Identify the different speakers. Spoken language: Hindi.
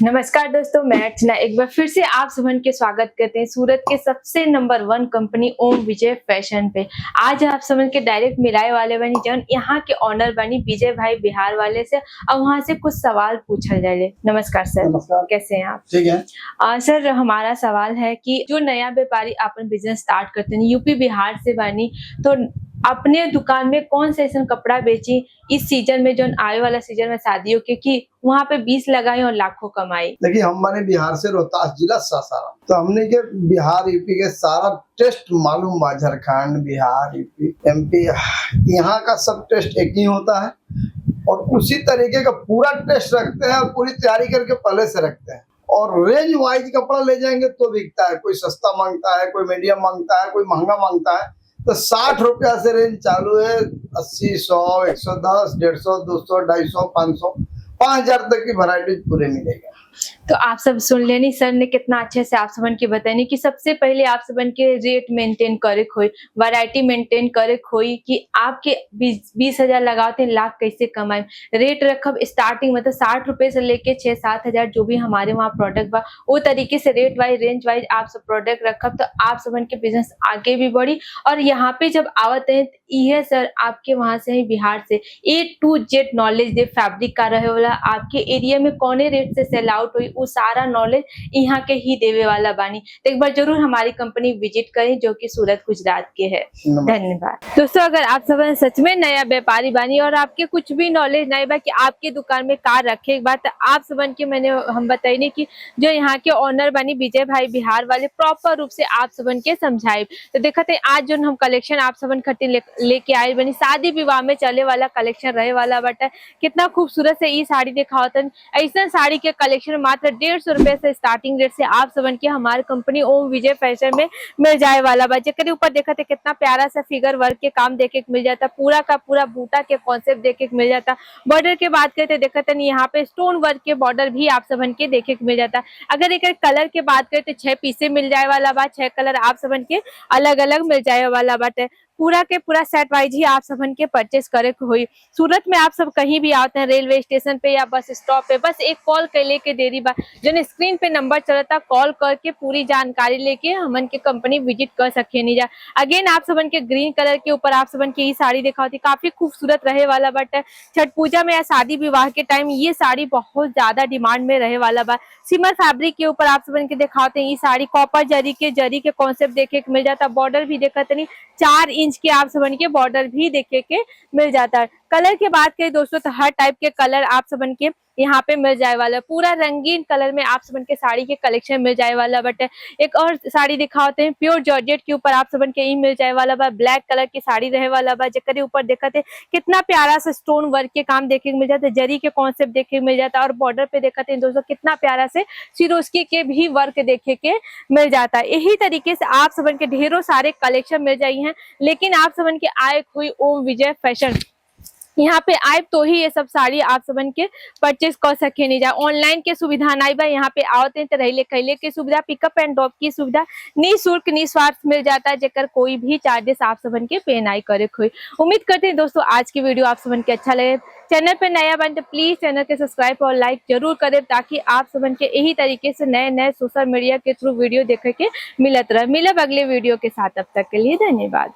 Speaker 1: नमस्कार दोस्तों, मैं अर्चना एक बार फिर से आप सबन के स्वागत करते हैं सूरत के सबसे नंबर 1 कंपनी ओम विजय फैशन पे। आज आप सबन के डायरेक्ट मिलाए वाले बनी जौन यहाँ के ऑनर बनी विजय भाई बिहार वाले से और वहाँ से कुछ सवाल पूछल जाए। नमस्कार सर।
Speaker 2: नमस्कार।
Speaker 1: कैसे हैं आप?
Speaker 2: ठीक है।
Speaker 1: सर, हमारा सवाल है कि जो नया व्यापारी अपन बिजनेस स्टार्ट करते हैं यूपी बिहार से बनी, तो अपने दुकान में कौन से ऐसा कपड़ा बेची इस सीजन में, जो आए वाला सीजन में शादियों के, कि वहाँ पे 20 लगाई और लाखों कमाई?
Speaker 2: देखिए, हम बने बिहार से, रोहतास जिला सासाराम, तो हमने के बिहार यूपी के सारा टेस्ट मालूम बा। झारखंड, बिहार, यूपी, एमपी, यहाँ का सब टेस्ट एक ही होता है और उसी तरीके का पूरा टेस्ट रखते हैं और पूरी तैयारी करके पहले से रखते हैं। और रेंज वाइज कपड़ा ले जाएंगे तो बिकता है, कोई सस्ता मांगता है, कोई मीडियम मांगता है, कोई महंगा मांगता है। तो 60 रुपया से रेंज चालू है, 80, 100, 110, 150, 200, 250, 500, 5000 तक की वैरायटी पूरे मिलेगा।
Speaker 1: तो आप सब सुन लेनी, सर ने कितना अच्छे से आप सबन के बतानी कि सबसे पहले आप सबन के रेट मेंटेन करे खोई, वैरायटी मेंटेन करे खोई, कि आपके 20,000 लगाते लाख कैसे कमाए। रेट रखब स्टार्टिंग मतलब 60 रुपए से लेके 6-7 हजार जो भी हमारे वहाँ प्रोडक्ट बा, वो तरीके से रेट वाइज रेंज वाइज आप सब प्रोडक्ट रखब, तो आप सबन के बिजनेस आगे भी बढ़ी। और यहाँ पे जब आवते हैं ये सर आपके वहां से ही बिहार से A to Z knowledge they, fabric का रहे वाला आपके एरिया में कौने रेट से सेल आउट हुई, वो सारा नॉलेज यहाँ के ही देवे वाला बानी। तो एक बार जरूर हमारी कंपनी विजिट करें जो कि सूरत गुजरात के है। धन्यवाद दोस्तों। अगर आप सब सच में नया व्यापारी बानी और आपके कुछ भी नॉलेज नहीं बा कि आपके दुकान में कार रखे एक बात, आप सबन के हम बताइए कि जो यहाँ के ऑनर बनी विजय भाई बिहार वाले प्रॉपर रूप से आप सबन के समझाए। तो देखते आज जो हम कलेक्शन आप सबन खट्टी लेके आए बनी, शादी विवाह में चले वाला कलेक्शन रहे वाला बट कितना खूबसूरत से ये साड़ी दिखावतन। ऐसा साड़ी के कलेक्शन मात्र 150 रुपए से स्टार्टिंग रेट से आप सबन के हमारे कंपनी ओम विजय फैशन में मिल जाए वाला बा। जेकर ऊपर देखते कितना प्यारा सा फिगर वर्क के काम देखे को मिल जाता, पूरा का पूरा बूटा के कॉन्सेप्ट देखे को मिल जाता। बॉर्डर के बात करते देखते यहाँ पे स्टोन वर्क के बॉर्डर भी आप सबन के देखे को मिल जाता। अगर एक कलर के बात करते 6 पीसे मिल जाए वाला बा, 6 कलर आप सबन के अलग अलग मिल जाए वाला बाटे। पूरा के पूरा सेट वाइज ही आप सबन के परचेस करे को हुई। सूरत में आप सब कहीं भी आते हैं, रेलवे स्टेशन पे या बस स्टॉप पे, बस एक कॉल कर लेके देरी बा, जो स्क्रीन पे नंबर चलता, कॉल करके पूरी जानकारी लेके हमन के कंपनी विजिट कर सके नहीं जा। अगेन आप सबन के ग्रीन कलर के ऊपर आप सबन की ये साड़ी दिखाती, काफी खूबसूरत रहे वाला बट छठ पूजा में या शादी विवाह के टाइम ये साड़ी बहुत ज्यादा डिमांड में रहे वाला बा। सिमर फैब्रिक के ऊपर आप सबन के दिखाते हैं ये साड़ी, कॉपर जरी के कॉन्सेप्ट देखे को मिल जाता। बॉर्डर भी देखते नहीं 4 इंच के आप सबन के बॉर्डर भी देखे के मिल जाता है। कलर की बात करें दोस्तों तो हर टाइप के कलर आप सबन के यहाँ पे मिल जाए वाला, पूरा रंगीन कलर में आप सबन के साड़ी के कलेक्शन मिल जाए वाला। बट एक और साड़ी दिखाते हैं प्योर जॉर्जेट के ऊपर आप सबन के ही मिल जाए वाला बा, ब्लैक कलर की साड़ी रहे वाला बा, जेकर ऊपर देखते कितना प्यारा सा स्टोन वर्क के काम देखे को मिल जाता है, जरी के कॉन्सेप्ट देखे को मिल जाता है। और बॉर्डर पे देखते हैं दोस्तों कितना प्यारा से सिरोस्की के भी वर्क देखे के मिल जाता है। यही तरीके से आप सबन के ढेरों सारे कलेक्शन मिल जाई हैं, लेकिन आप सबन के आए हुई ओम विजय फैशन यहाँ पे आए तो ही ये सब साड़ी आप सबन के परचेस कर सके नहीं जा। ऑनलाइन के सुविधा नहीं बा, यहाँ पे आवते हैं तो रहिले कैले के सुविधा, पिकअप एंड ड्रॉप की सुविधा निःशुल्क निस्वार्थ मिल जाता है, जेकर कोई भी चार्जेस आप सबन के पे नहीं करे कोई। उम्मीद करते हैं दोस्तों आज की वीडियो आप सबन के अच्छा लगे। चैनल पे नया बन तो प्लीज चैनल के सब्सक्राइब और लाइक जरूर करें, ताकि आप सबन के यही तरीके से नए नए सोशल मीडिया के थ्रू वीडियो देखे के मिलत रहे। मिलब अगले वीडियो के साथ, तब तक के लिए धन्यवाद।